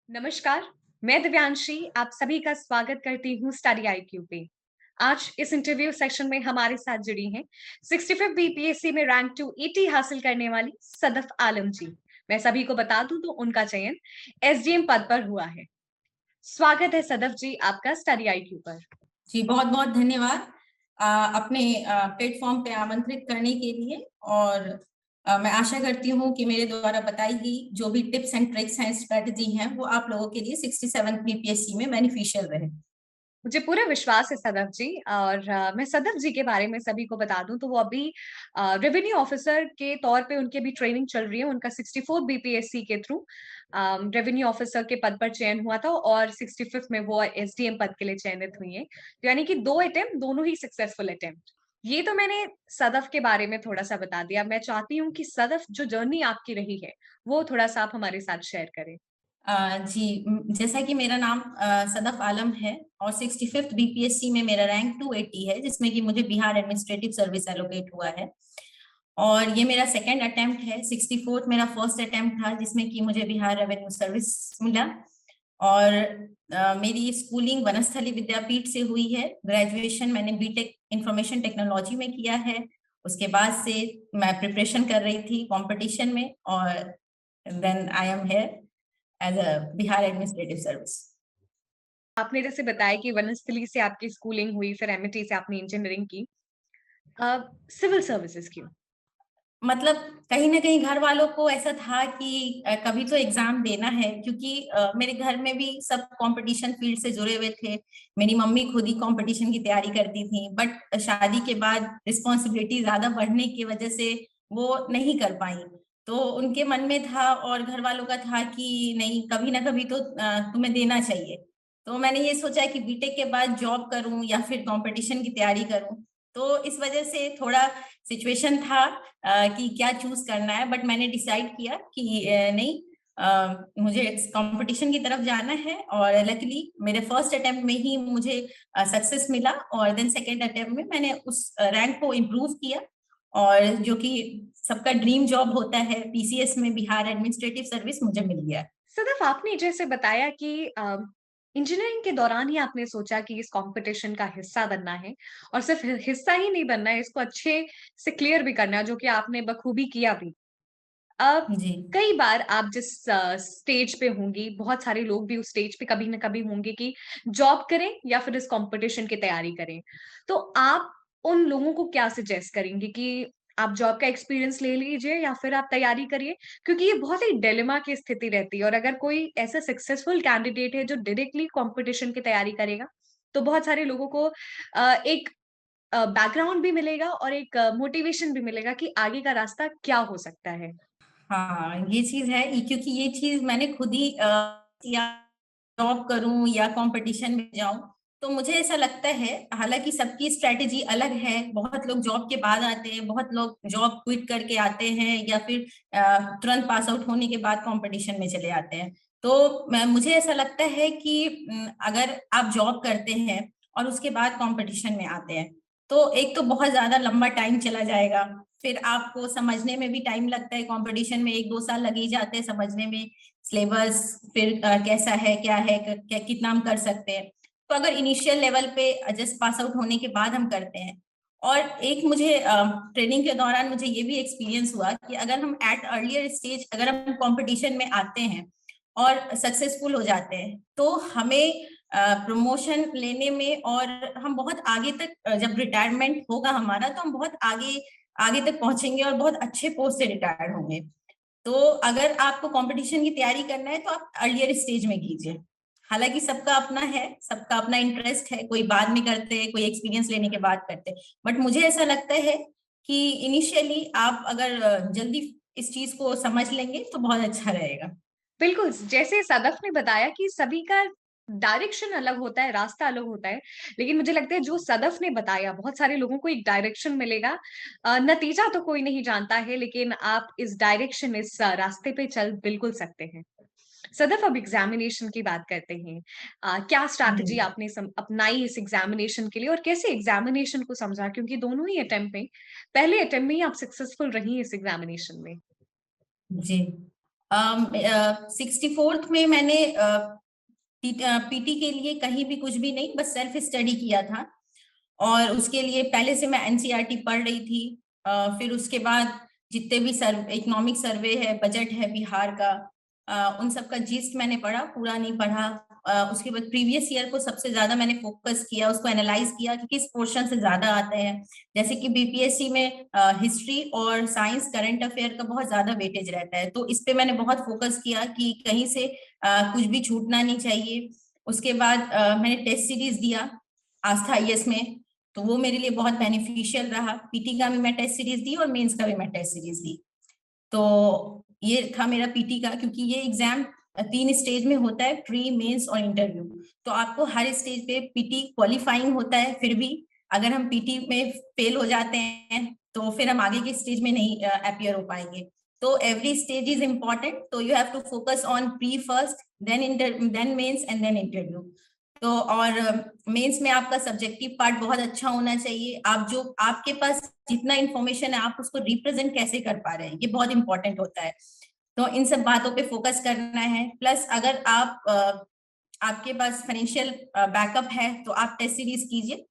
नमस्कार, मैं दिव्यांशी आप सभी का स्वागत करती हूँ स्टडी आईक्यू पे। आज इस इंटरव्यू सेशन में हमारे साथ जुड़ी हैं 65 बीपीएससी में रैंक 280 हासिल करने वाली सदफ आलम जी। मैं सभी को बता दूं तो उनका चयन एसडीएम पद पर हुआ है। स्वागत है सदफ जी आपका स्टडी आईक्यू पर। जी बहुत बहुत धन्यवाद अपने प्लेटफॉर्म पे आमंत्रित करने के लिए। और मैं आशा करती हूँ कि मेरे द्वारा बताई गई जो भी टिप्स एंड ट्रिक्स हैं, स्ट्रेटजी हैं, वो आप लोगों के लिए 67 बीपीएससी में बेनिफिशियल रहे। मुझे पूरा विश्वास है सदफ जी। और मैं सदफ जी के बारे में सभी को बता दूं तो वो अभी रेवेन्यू ऑफिसर के तौर पे उनकी भी ट्रेनिंग चल रही है। उनका 64 बीपीएससी के थ्रू रेवेन्यू ऑफिसर के पद पर चयन हुआ था और 65 में वो एसडीएम पद के लिए चयनित हुई है। तो यानी कि दो अटेम्प्ट, दोनों ही सक्सेसफुल अटेम्प्ट। ये तो मैंने सदफ के बारे में थोड़ा सा बता दिया। मैं चाहती हूँ कि सदफ जो जर्नी आपकी रही है वो थोड़ा सा आप हमारे साथ शेयर करें। जी जैसा कि मेरा नाम सदफ आलम है और 65th बीपीएससी में मेरा रैंक 280 है, जिसमें कि मुझे बिहार एडमिनिस्ट्रेटिव सर्विस एलोकेट हुआ है। और ये मेरा सेकंड अटेम्प्ट है। 64th मेरा फर्स्ट अटेम्प्ट था, जिसमें कि मुझे बिहार रेवेन्यू सर्विस मिला। और मेरी स्कूलिंग वनस्थली विद्यापीठ से हुई है। ग्रेजुएशन मैंने बीटेक इंफॉर्मेशन टेक्नोलॉजी में किया है। उसके बाद से मैं प्रिपरेशन कर रही थी कंपटीशन में, और then I am here as a Bihar administrative service. आपने जैसे बताया कि वनस्थली से आपकी स्कूलिंग हुई, फिर एमएटी से आपने इंजीनियरिंग की। सिविल सर्विसेज क्यों? मतलब कहीं ना कहीं घर वालों को ऐसा था कि कभी तो एग्जाम देना है, क्योंकि मेरे घर में भी सब कंपटीशन फील्ड से जुड़े हुए थे। मेरी मम्मी खुद ही कंपटीशन की तैयारी करती थी, बट शादी के बाद रिस्पॉन्सिबिलिटी ज्यादा बढ़ने की वजह से वो नहीं कर पाई। तो उनके मन में था और घर वालों का था कि नहीं, कभी ना कभी तो तुम्हें देना चाहिए। तो मैंने ये सोचा कि बीटेक के बाद जॉब करूं या फिर कंपटीशन की तैयारी करूं। तो इस वजह से थोड़ा सिचुएशन था कि क्या चूज करना है, बट मैंने डिसाइड किया कि नहीं, मुझे कंपटीशन की तरफ जाना है। और लकीली मेरे फर्स्ट अटेम्प्ट में ही मुझे सक्सेस मिला, और देन सेकेंड अटेम्प्ट में मैंने उस रैंक को इम्प्रूव किया। और जो कि सबका ड्रीम जॉब होता है, पीसीएस में बिहार एडमिनिस्ट्रेटिव सर्विस मुझे मिल गया। सदफ आपने जैसे बताया कि इंजीनियरिंग के दौरान ही आपने सोचा कि इस कंपटीशन का हिस्सा बनना है और सिर्फ हिस्सा ही नहीं बनना है, इसको अच्छे से क्लियर भी करना है, जो कि आपने बखूबी किया भी। अब जी कई बार आप जिस स्टेज पे होंगी, बहुत सारे लोग भी उस स्टेज पे कभी ना कभी होंगे कि जॉब करें या फिर इस कंपटीशन की तैयारी करें। तो आप उन लोगों को क्या सजेस्ट करेंगे कि आप जॉब का एक्सपीरियंस ले लीजिए या फिर आप तैयारी करिए? क्योंकि ये बहुत ही डिलेमा की स्थिति रहती है और अगर कोई ऐसा सक्सेसफुल कैंडिडेट है जो डायरेक्टली कंपटीशन की तैयारी करेगा, तो बहुत सारे लोगों को एक बैकग्राउंड भी मिलेगा और एक मोटिवेशन भी मिलेगा कि आगे का रास्ता क्या हो सकता है। हाँ, ये चीज है। क्योंकि ये चीज मैंने खुद ही या जॉब करूं या कंपटीशन में जाऊं, तो मुझे ऐसा लगता है, हालांकि सबकी स्ट्रेटेजी अलग है। बहुत लोग जॉब के बाद आते हैं, बहुत लोग जॉब क्विट करके आते हैं, या फिर तुरंत पास आउट होने के बाद कंपटीशन में चले आते हैं। तो मुझे ऐसा लगता है कि अगर आप जॉब करते हैं और उसके बाद कंपटीशन में आते हैं, तो एक तो बहुत ज्यादा लंबा टाइम चला जाएगा। फिर आपको समझने में भी टाइम लगता है। कंपटीशन में 1-2 साल लग ही जाते हैं समझने में, सिलेबस, फिर कैसा है, क्या है, क्या कितना हम कर सकते हैं। तो अगर इनिशियल लेवल पे जस्ट पास आउट होने के बाद हम करते हैं, और एक मुझे ट्रेनिंग के दौरान मुझे ये भी एक्सपीरियंस हुआ कि अगर हम एट अर्लियर स्टेज, अगर हम कंपटीशन में आते हैं और सक्सेसफुल हो जाते हैं, तो हमें प्रमोशन लेने में, और हम बहुत आगे तक, जब रिटायरमेंट होगा हमारा, तो हम बहुत आगे आगे तक पहुंचेंगे और बहुत अच्छे पोस्ट से रिटायर्ड होंगे। तो अगर आपको कंपटीशन की तैयारी करना है, तो आप अर्लियर स्टेज में कीजिए। हालांकि सबका अपना है, सबका अपना इंटरेस्ट है, कोई बाद में करते हैं, कोई एक्सपीरियंस लेने के बाद करते हैं। बट मुझे ऐसा लगता है कि इनिशियली आप अगर जल्दी इस चीज को समझ लेंगे तो बहुत अच्छा रहेगा। बिल्कुल, जैसे सदफ ने बताया कि सभी का डायरेक्शन अलग होता है, रास्ता अलग होता है। लेकिन मुझे लगता है जो सदफ ने बताया, बहुत सारे लोगों को एक डायरेक्शन मिलेगा। नतीजा तो कोई नहीं जानता है, लेकिन आप इस डायरेक्शन, इस रास्ते पे चल बिल्कुल सकते हैं। सदफ अब एग्ज़ामिनेशन की बात करते हैं। क्या जी स्ट्रैटेजी आपने अपनाई इस एग्ज़ामिनेशन के लिए और कैसे एग्ज़ामिनेशन को समझा? क्योंकि दोनों ही अटेम्प्ट में, पहले अटेम्प्ट में ही आप सक्सेसफुल रही इस एग्ज़ामिनेशन में। जी 64th में मैंने पीटी के लिए कहीं भी कुछ भी नहीं, बस सेल्फ स्टडी किया था। और उसके लिए पहले से मैं एनसीईआरटी पढ़ रही थी। फिर उसके बाद जितने भी इकोनॉमिक सर्वे है, बजट है बिहार का, उन सब का जिस्ट मैंने पढ़ा, पूरा नहीं पढ़ा। उसके बाद प्रीवियस ईयर को सबसे ज्यादा मैंने फोकस किया, उसको एनालाइज किया कि किस पोर्शन से ज्यादा आते हैं। जैसे कि बीपीएससी में हिस्ट्री और साइंस करंट अफेयर का बहुत ज्यादा वेटेज रहता है, तो इस पे मैंने बहुत फोकस किया कि कहीं से कुछ भी छूटना नहीं चाहिए। उसके बाद मैंने टेस्ट सीरीज दिया आस्था आईएएस में, तो वो मेरे लिए बहुत बेनिफिशियल रहा। पीटी का भी मैं टेस्ट सीरीज दी और मेंस का भी मैं टेस्ट सीरीज दी। तो ये था मेरा पीटी का, क्योंकि ये एग्जाम 3 स्टेज में होता है, प्री, मेंस और इंटरव्यू। तो आपको हर स्टेज पे पीटी क्वालिफाइंग होता है। फिर भी अगर हम पीटी में फेल हो जाते हैं तो फिर हम आगे के स्टेज में नहीं अपियर हो पाएंगे। तो एवरी स्टेज इज इम्पोर्टेंट, तो you have to focus on pre first, then mains and then interview. तो और मेंस में आपका सब्जेक्टिव पार्ट बहुत अच्छा होना चाहिए। आप जो आपके पास जितना इन्फॉर्मेशन है आप उसको रिप्रेजेंट कैसे कर पा रहे हैं, ये बहुत इंपॉर्टेंट होता है। तो इन सब बातों पे फोकस करना है। प्लस अगर आप आपके पास फाइनेंशियल बैकअप है तो आप टेस्ट सीरीज कीजिए,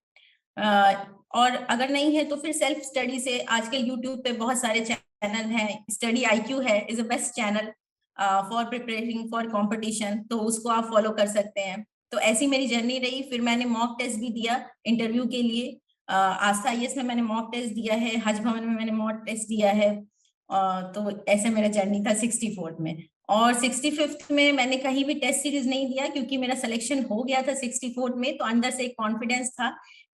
और अगर नहीं है तो फिर सेल्फ स्टडी से आजकल यूट्यूब पे बहुत सारे चैनल हैं। स्टडी आईक्यू है, is a best channel for preparating for competition, तो उसको आप फॉलो कर सकते हैं। तो ऐसी मेरी जर्नी रही। फिर मैंने मॉक टेस्ट भी दिया इंटरव्यू के लिए। आस्था आईएएस में मैंने मॉक टेस्ट दिया है, हज भवन में मैंने मॉक टेस्ट दिया है। तो ऐसे मेरा जर्नी था 64th में। और 65th में मैंने कहीं भी टेस्ट सीरीज नहीं दिया, क्योंकि मेरा सिलेक्शन हो गया था 64th में। तो अंदर से एक कॉन्फिडेंस था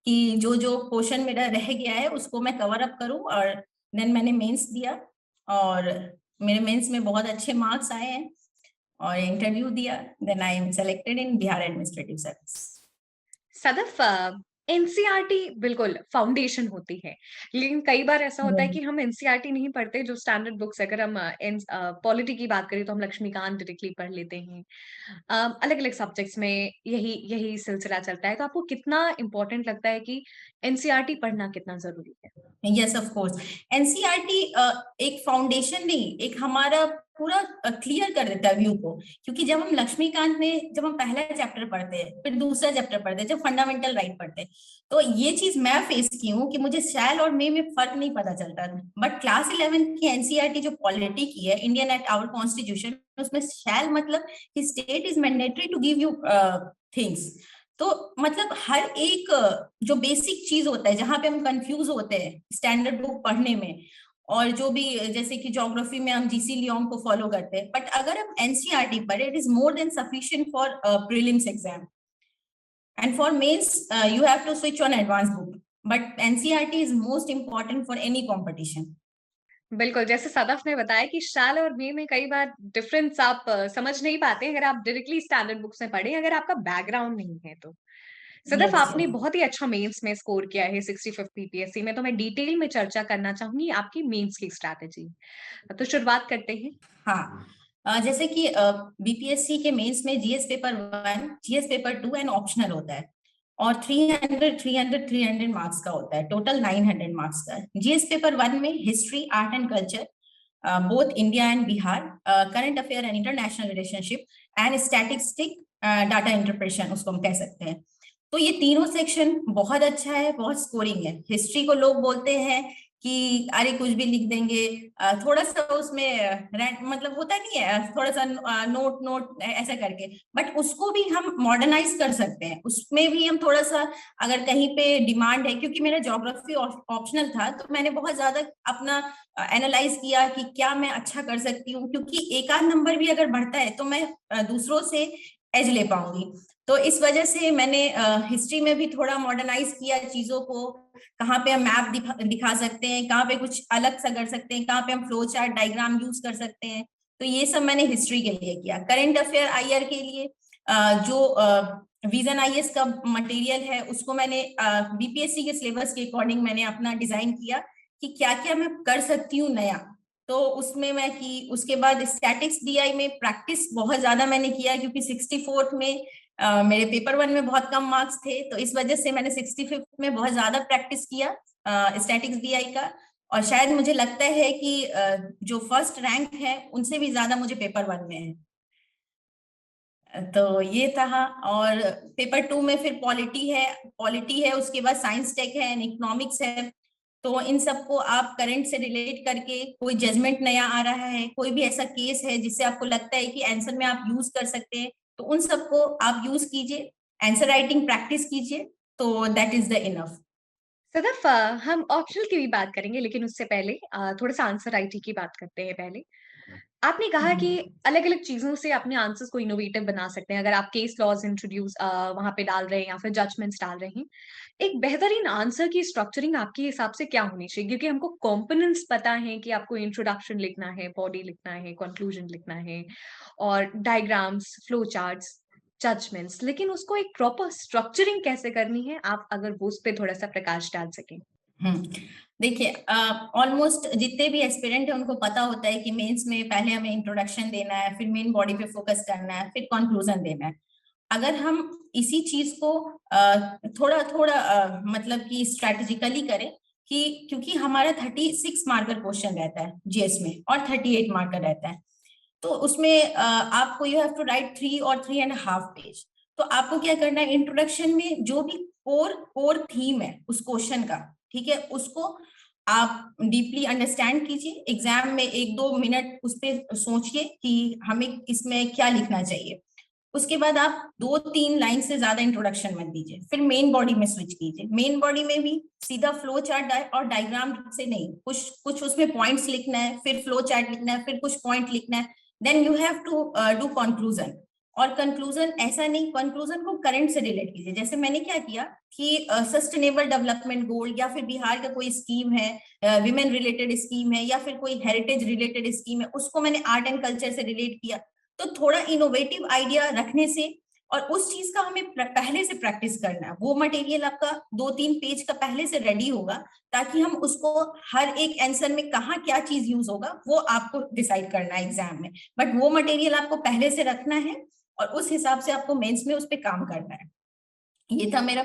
कि जो जो पोर्शन मेरा रह गया है उसको मैं कवर अप करूं। और देन मैंने मेंस दिया, और मेरे मेंस में बहुत अच्छे मार्क्स आए हैं, और इंटरव्यू दिया। Then I am selected in Bihar administrative service. Sadaf, NCERT बिल्कुल फाउंडेशन होती है, लेकिन कई बार ऐसा होता है कि हम एनसीईआरटी नहीं पढ़ते। जो स्टैंडर्ड बुक्स, अगर हम पॉलिटी की बात करें तो हम लक्ष्मीकांत डायरेक्टली पढ़ लेते हैं। अलग अलग सब्जेक्ट्स में यही यही सिलसिला चलता है। तो आपको कितना इम्पोर्टेंट लगता है कि एनसीईआरटी पढ़ना कितना जरूरी है? Yes, of course. एनसीईआरटी एक फाउंडेशन नहीं, एक हमारा पूरा क्लियर कर देता है व्यू को। क्योंकि जब हम लक्ष्मीकांत में जब हम पहला चैप्टर पढ़ते हैं, फिर दूसरा चैप्टर पढ़ते हैं, जब फंडामेंटल राइट पढ़ते हैं, तो ये चीज मैं फेस की हूँ कि मुझे शैल और मे में फर्क नहीं पता चलता था। बट क्लास 11 की एनसीईआरटी जो पॉलिटी की है, इंडियन एक्ट आवर कॉन्स्टिट्यूशन, उसमें शैल मतलब कि state is mandatory to give you things. तो मतलब हर एक जो बेसिक चीज होता है जहां पे हम कंफ्यूज होते हैं स्टैंडर्ड बुक पढ़ने में, और जो भी जैसे कि ज्योग्राफी में हम जीसी लियोंग को फॉलो करते हैं, बट अगर हम एनसीईआरटी पढ़े, it is more than sufficient for prelims exam. And for mains you have to switch on advance book, but NCERT is most important for any competition. बिल्कुल, जैसे सदफ ने बताया कि शैल और मे में कई बार डिफरेंस आप समझ नहीं पाते अगर आप डायरेक्टली स्टैंडर्ड बुक से पढ़ें, अगर आपका बैकग्राउंड नहीं है तो। सदफ, यस। आपने बहुत ही अच्छा मेंस में स्कोर किया है 65 पीपीएससी में, तो मैं डिटेल में चर्चा करना चाहूंगी आपकी मेंस की स्ट्रैटेजी। तो शुरुआत करते हैं। हाँ, जैसे कि बीपीएससी के मेंस में GS paper 1, GS paper 2 and optional होता है। और 300 मार्क्स का होता है, टोटल 900 मार्क्स का। जीएस पेपर 1 में history, art and culture, both India and Bihar, current affair and international relationship, and statistic, data interpretation उसको हम कह सकते हैं। तो ये तीनों सेक्शन बहुत अच्छा है, बहुत स्कोरिंग है। हिस्ट्री को लोग बोलते हैं कि अरे कुछ भी लिख देंगे, थोड़ा सा उसमें मतलब होता नहीं है, थोड़ा सा नोट नोट ऐसा करके, बट उसको भी हम मॉडर्नाइज कर सकते हैं। उसमें भी हम थोड़ा सा, अगर कहीं पे डिमांड है, क्योंकि मेरा ज्योग्राफी ऑप्शनल था, तो मैंने बहुत ज्यादा अपना एनालाइज किया कि क्या मैं अच्छा कर सकती हूँ, क्योंकि एक आध नंबर भी अगर बढ़ता है तो मैं दूसरों से एज ले पाऊंगी। तो इस वजह से मैंने हिस्ट्री में भी थोड़ा मॉडर्नाइज किया चीजों को। कहाँ पे हम मैप दिखा सकते हैं, कहाँ पे कुछ अलग सा कर सकते हैं, कहाँ पे हम फ्लो चार्ट डायग्राम यूज कर सकते हैं। तो ये सब मैंने हिस्ट्री के लिए किया। करंट अफेयर आईआर के लिए जो विजन आईएएस का मटेरियल है, उसको मैंने बीपीएससी के सिलेबस के अकॉर्डिंग मैंने अपना डिजाइन किया कि क्या क्या मैं कर सकती हूँ नया। तो उसमें मैं की, उसके बाद स्टैटिक्स डीआई में प्रैक्टिस बहुत ज्यादा मैंने किया, क्योंकि 64th में मेरे पेपर 1 में बहुत कम मार्क्स थे, तो इस वजह से मैंने 65th में बहुत ज्यादा प्रैक्टिस किया स्टैटिक्स डीआई का। और शायद मुझे लगता है कि जो फर्स्ट रैंक है उनसे भी ज्यादा मुझे पेपर 1 में है। तो ये था। और पेपर 2 में फिर पॉलिटी है, उसके बाद साइंस टेक है, इकोनॉमिक्स है। तो इन सबको आप करंट से रिलेट करके, कोई जजमेंट नया आ रहा है, कोई भी ऐसा केस है जिससे आपको लगता है कि आंसर में आप यूज कर सकते हैं, तो उन सबको आप यूज कीजिए, आंसर राइटिंग प्रैक्टिस कीजिए, तो that is the enough. Sadaf, हम ऑप्शनल की भी बात करेंगे, लेकिन उससे पहले थोड़ा सा आंसर राइटिंग की बात करते हैं पहले। आपने कहा कि अलग-अलग चीज़ों से अपने आंसर्स को इनोवेटिव बना सकते हैं, अगर आप केस लॉज़ इंट्रोड्यूस वहाँ पे डाल रहे हैं या फिर जजमेंट्स डाल रहे हैं। एक बेहतरीन आंसर की स्ट्रक्चरिंग आपके हिसाब से क्या होनी चाहिए? क्योंकि हमको कंपोनेंट्स पता है कि आपको इंट्रोडक्शन लिखना है, बॉडी लिखना है, कंक्लूजन लिखना है और डायग्राम्स, फ्लो चार्ट्स, जजमेंट्स, लेकिन उसको एक प्रॉपर स्ट्रक्चरिंग कैसे करनी है? आप अगर वो उस पे थोड़ा-सा प्रकाश डाल सकें। हम्म देखिए, ऑलमोस्ट जितने भी एस्पिरेंट है उनको पता होता है कि मेंस में पहले हमें इंट्रोडक्शन देना है, फिर मेन बॉडी पे फोकस करना है, फिर कंक्लूजन देना है। अगर हम इसी चीज को थोड़ा थोड़ा मतलब कि स्ट्रेटेजिकली करें, कि क्योंकि हमारा 36 मार्कर क्वेश्चन रहता है जीएस में और 38 मार्कर रहता है, तो उसमें आपको यू हैव टू राइट 3 और 3.5 पेज। तो आपको क्या करना है, इंट्रोडक्शन में जो भी कोर कोर थीम है उस क्वेश्चन का, ठीक है, उसको आप डीपली अंडरस्टैंड कीजिए। एग्जाम में 1-2 मिनट उस पर सोचिए कि हमें इसमें क्या लिखना चाहिए। उसके बाद आप 2-3 लाइन से ज्यादा इंट्रोडक्शन मत दीजिए, फिर मेन बॉडी में स्विच कीजिए। मेन बॉडी में भी सीधा फ्लो चार्ट और डायग्राम से नहीं, कुछ कुछ उसमें पॉइंट्स लिखना है, फिर फ्लो चार्ट लिखना है, फिर कुछ पॉइंट लिखना है। Then you have to do conclusion. और कंक्लूजन ऐसा नहीं, कंक्लूजन को करंट से रिलेट कीजिए। जैसे मैंने क्या किया कि सस्टेनेबल डेवलपमेंट गोल या फिर बिहार का कोई स्कीम है, विमेन रिलेटेड स्कीम है, या फिर कोई हेरिटेज रिलेटेड स्कीम है, उसको मैंने आर्ट एंड कल्चर से रिलेट किया। तो थोड़ा इनोवेटिव आइडिया रखने से, और उस चीज का हमें पहले से प्रैक्टिस करना है, वो मटेरियल आपका 2-3 पेज का पहले से रेडी होगा, ताकि हम उसको हर एक आंसर में कहाँ क्या चीज यूज होगा वो आपको डिसाइड करना है एग्जाम में। बट वो मटेरियल आपको पहले से रखना है, और उस हिसाब से आपको मेंस में उस पर काम करना है। ये था मेरा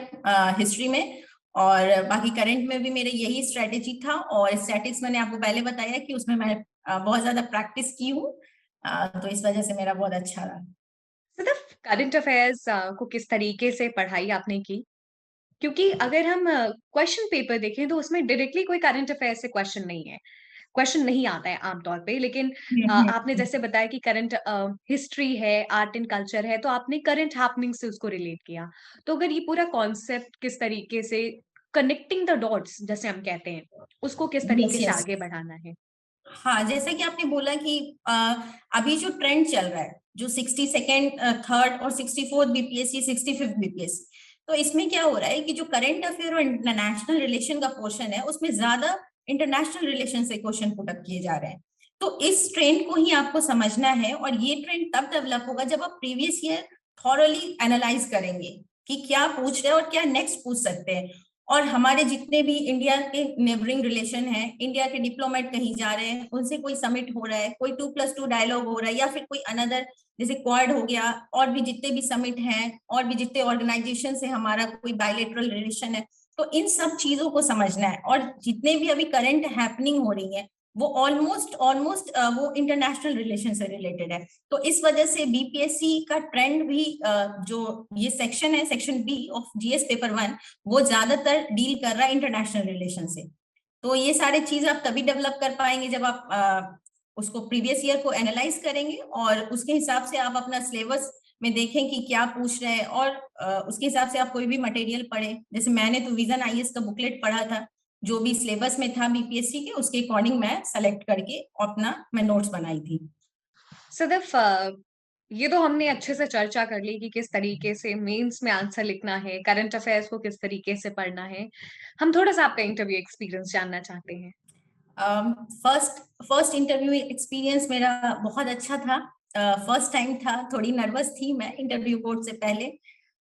हिस्ट्री में। और बाकी करंट में भी मेरे यही स्ट्रेटेजी था। और स्टैटिक्स मैंने आपको पहले बताया कि उसमें मैं बहुत ज्यादा प्रैक्टिस की हूँ, तो इस वजह से मेरा बहुत अच्छा रहा। सिर्फ करंट अफेयर्स को किस तरीके से पढ़ाई आपने की? क्योंकि अगर हम क्वेश्चन पेपर देखें तो उसमें डायरेक्टली कोई करंट अफेयर से क्वेश्चन नहीं है। क्वेश्चन नहीं आता है आमतौर पे, लेकिन आपने जैसे बताया कि करंट हिस्ट्री है, आर्ट एंड कल्चर है, तो आपने करंट हैपनिंग से उसको रिलेट किया। तो अगर ये पूरा कॉन्सेप्ट किस तरीके से कनेक्टिंग द डॉट्स जैसे हम कहते हैं, उसको किस यस तरीके से यस। आगे बढ़ाना है? हाँ, जैसा कि आपने बोला कि अभी जो ट्रेंड चल रहा है, जो 62nd थर्ड और 64th बीपीएससी, 65th बीपीएससी, तो इसमें क्या हो रहा है कि जो करंट अफेयर और इंटरनेशनल रिलेशन का पोर्शन है, उसमें ज्यादा इंटरनेशनल रिलेशन से क्वेश्चन पुट अप किए जा रहे हैं। तो इस ट्रेंड को ही आपको समझना है, और ये ट्रेंड तब डेवलप होगा जब आप प्रीवियस ईयर थॉरली एनालाइज करेंगे कि क्या पूछ रहे हैं और क्या नेक्स्ट पूछ सकते हैं। और हमारे जितने भी इंडिया के नेबरिंग रिलेशन है, इंडिया के डिप्लोमेट कहीं जा रहे हैं, उनसे कोई समिट हो रहा है, कोई 2+2 डायलॉग हो रहा है, या फिर कोई अनदर जैसे क्वाड हो गया, और भी जितने भी समिट हैं, और भी जितने ऑर्गेनाइजेशन से हमारा कोई बायलेटरल रिलेशन है, तो इन सब चीजों को समझना है। और जितने भी अभी करंट हैपनिंग हो रही है, वो ऑलमोस्ट ऑलमोस्ट वो इंटरनेशनल रिलेशन से रिलेटेड है। तो इस वजह से बीपीएससी का ट्रेंड भी, जो ये सेक्शन है, section B of GS paper 1, वो ज्यादातर डील कर रहा है इंटरनेशनल रिलेशन से। तो ये सारे चीज आप तभी डेवलप कर पाएंगे जब आप उसको प्रीवियस ईयर को एनालाइज करेंगे, और उसके हिसाब से आप अपना सिलेबस में देखें कि क्या पूछ रहे हैं, और उसके हिसाब से आप कोई भी मटेरियल पढ़े। जैसे मैंने तो विजन आईएएस का बुकलेट पढ़ा था, जो भी सिलेबस में था बीपीएससी के, उसके अकॉर्डिंग मैं सेलेक्ट करके अपना मैं नोट्स बनाई थी। सदफ, ये तो हमने अच्छे से चर्चा कर ली कि किस तरीके से मेंस में आंसर लिखना है, करंट अफेयर्स को किस तरीके से पढ़ना है। हम थोड़ा-सा आपका इंटरव्यू एक्सपीरियंस जानना चाहते हैं। फर्स्ट फर्स्ट इंटरव्यू एक्सपीरियंस मेरा बहुत अच्छा था। फर्स्ट टाइम था, थोड़ी नर्वस थी मैं इंटरव्यू बोर्ड से पहले,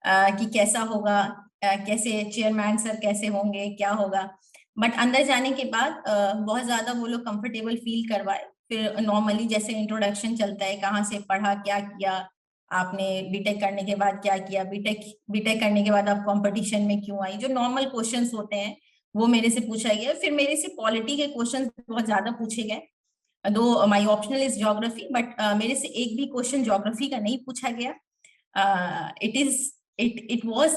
कि कैसा होगा, कैसे चेयरमैन सर कैसे होंगे, क्या होगा। बट अंदर जाने के बाद बहुत ज्यादा वो लोग कंफर्टेबल फील करवाए। फिर नॉर्मली जैसे इंट्रोडक्शन चलता है, कहाँ से पढ़ा, क्या किया आपने, बीटेक करने के बाद क्या किया, बीटेक बीटेक करने के बाद आप कंपटीशन में क्यों आई, जो नॉर्मल क्वेश्चंस होते हैं वो मेरे से पूछा गया। फिर मेरे से पॉलिटी के क्वेश्चन बहुत ज्यादा पूछे गए, दो my optional is geography, but मेरे से एक भी क्वेश्चन ज्योग्राफी का नहीं पूछा गया। It was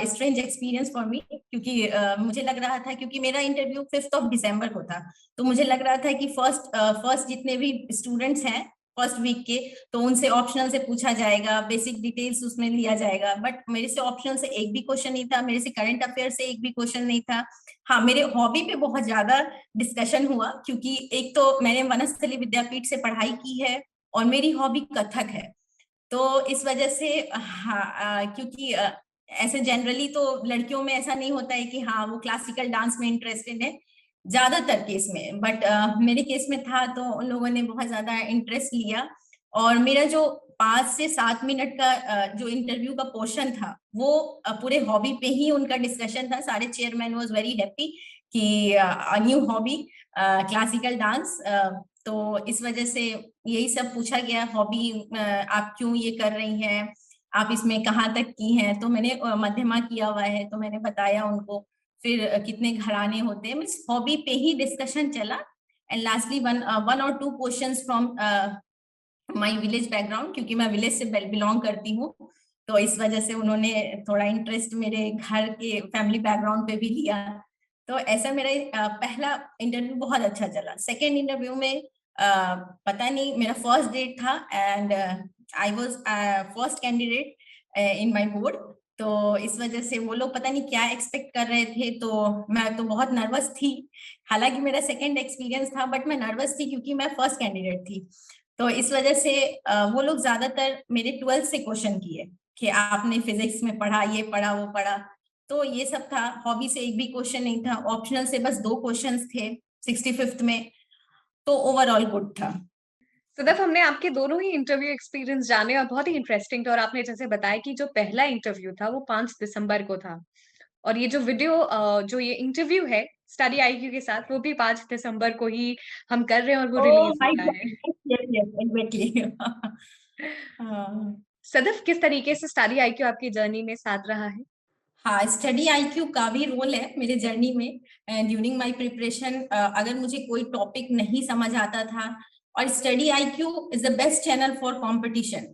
strange experience for me, क्योंकि मुझे लग रहा था, क्योंकि मेरा इंटरव्यू 5 दिसंबर को था, तो मुझे लग रहा था कि फर्स्ट जितने भी स्टूडेंट्स हैं फर्स्ट वीक के, तो उनसे ऑप्शनल से पूछा जाएगा, बेसिक डिटेल्स उसमें लिया जाएगा, बट मेरे से ऑप्शनल से एक भी क्वेश्चन नहीं था, मेरे से करंट अफेयर से एक भी क्वेश्चन नहीं था। हाँ, मेरे हॉबी पे बहुत ज्यादा डिस्कशन हुआ, क्योंकि एक तो मैंने वनस्थली विद्यापीठ से पढ़ाई की है और मेरी हॉबी कथक है। तो इस वजह से हाँ, क्योंकि ऐसे जनरली तो लड़कियों में ऐसा नहीं होता है कि हाँ वो क्लासिकल डांस में इंटरेस्टेड है ज्यादातर केस में, बट मेरे केस में था, तो उन लोगों ने बहुत ज्यादा इंटरेस्ट लिया। और मेरा जो 5 से 7 मिनट का जो इंटरव्यू का पोर्शन था, वो पूरे हॉबी पे ही उनका डिस्कशन था। सारे चेयरमैन वाज वेरी हैप्पी कि न्यू हॉबी क्लासिकल डांस, तो इस वजह से यही सब पूछा गया। हॉबी आप क्यों ये कर रही हैं, आप इसमें कहाँ तक की हैं, तो मैंने मध्यमा किया हुआ है, तो मैंने बताया उनको। फिर कितने घराने होते हैं, मीन्स हॉबी पे ही डिस्कशन चला। एंड लास्टली वन और two questions from my village background, क्योंकि मैं विलेज से बिलोंग करती हूँ, तो इस वजह से उन्होंने थोड़ा इंटरेस्ट मेरे घर के फैमिली बैकग्राउंड पे भी लिया। तो ऐसा मेरा पहला इंटरव्यू बहुत अच्छा चला। सेकेंड इंटरव्यू में पता नहीं, मेरा फर्स्ट डेट था and I was first candidate in my board, तो इस वजह से वो लोग पता नहीं क्या एक्सपेक्ट कर रहे थे, तो मैं तो बहुत नर्वस थी। हालांकि मेरा सेकेंड एक्सपीरियंस था, बट मैं नर्वस थी क्योंकि मैं फर्स्ट कैंडिडेट थी। तो इस वजह से वो लोग ज्यादातर मेरे 12th से क्वेश्चन किए कि आपने फिजिक्स में पढ़ा, ये पढ़ा, वो पढ़ा, तो ये सब था। हॉबी से एक भी क्वेश्चन नहीं था, ऑप्शनल से बस 2 क्वेश्चंस थे 65th में, तो ओवरऑल गुड था। सदैव, हमने आपके दोनों ही इंटरव्यू एक्सपीरियंस जाने और बहुत ही इंटरेस्टिंग थे। और आपने जैसे बताया कि जो पहला इंटरव्यू था वो 5 दिसंबर को था, और ये जो वीडियो जो ये इंटरव्यू है स्टडी आईक्यू के साथ, वो भी 5 दिसंबर को ही हम कर रहे हैं और वो ओह रिलीज माय होना गॉड, है। Yes yes exactly. हाँ। सदैव, किस तरीके से स्टडी आईक्यू आपकी जर्नी में साथ रहा है? हाँ, स्टडी आईक्यू का भी रोल है मेरे जर्नी में। ड्यूरिंग माय प्रिपरेशन अगर मुझे कोई टॉपिक नहीं समझ आता था, और study IQ is the best channel for competition.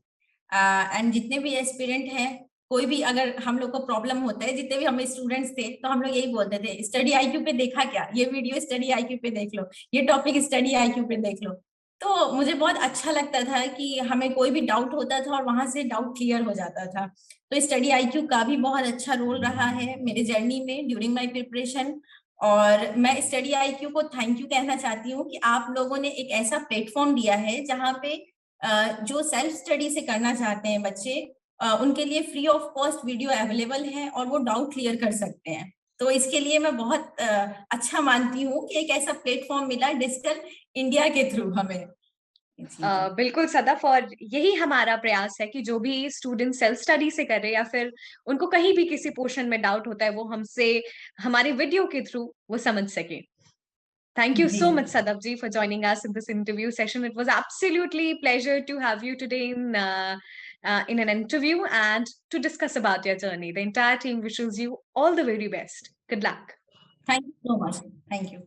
And जितने भी एस्पिरेंट हैं, कोई भी अगर हम लोग को प्रॉब्लम होता है, जितने भी हम स्टूडेंट्स थे, तो हम लोग यही बोलते थे, स्टडी आईक्यू पे देखा क्या, ये वीडियो स्टडी आईक्यू पे देख लो, ये टॉपिक स्टडी आईक्यू पे देख लो। तो मुझे बहुत अच्छा लगता था कि हमें कोई भी डाउट होता था और वहां से डाउट क्लियर हो जाता था। तो स्टडी आईक्यू का भी बहुत अच्छा रोल रहा है मेरे जर्नी में ड्यूरिंग माय प्रिपरेशन। और मैं स्टडी आईक्यू को थैंक यू कहना चाहती हूँ कि आप लोगों ने एक ऐसा प्लेटफॉर्म दिया है जहाँ पे जो सेल्फ स्टडी से करना चाहते हैं बच्चे, उनके लिए free of cost video available है और वो डाउट क्लियर कर सकते हैं। तो इसके लिए मैं बहुत अच्छा मानती हूँ कि एक ऐसा प्लेटफॉर्म मिला डिजिटल इंडिया के थ्रू हमें। चीजें बिल्कुल सदफ, और यही हमारा प्रयास है कि जो भी स्टूडेंट सेल्फ स्टडी से करे या फिर उनको कहीं भी किसी पोर्शन में डाउट होता है, वो हमसे हमारे वीडियो के थ्रू वो समझ सके। Thank you जी। so much, Sadaf ji, for joining us in this interview session. It was absolutely pleasure to have you today in an interview and to discuss about your journey. The entire team wishes you all the very best. Good luck. Thank you so much. Thank you.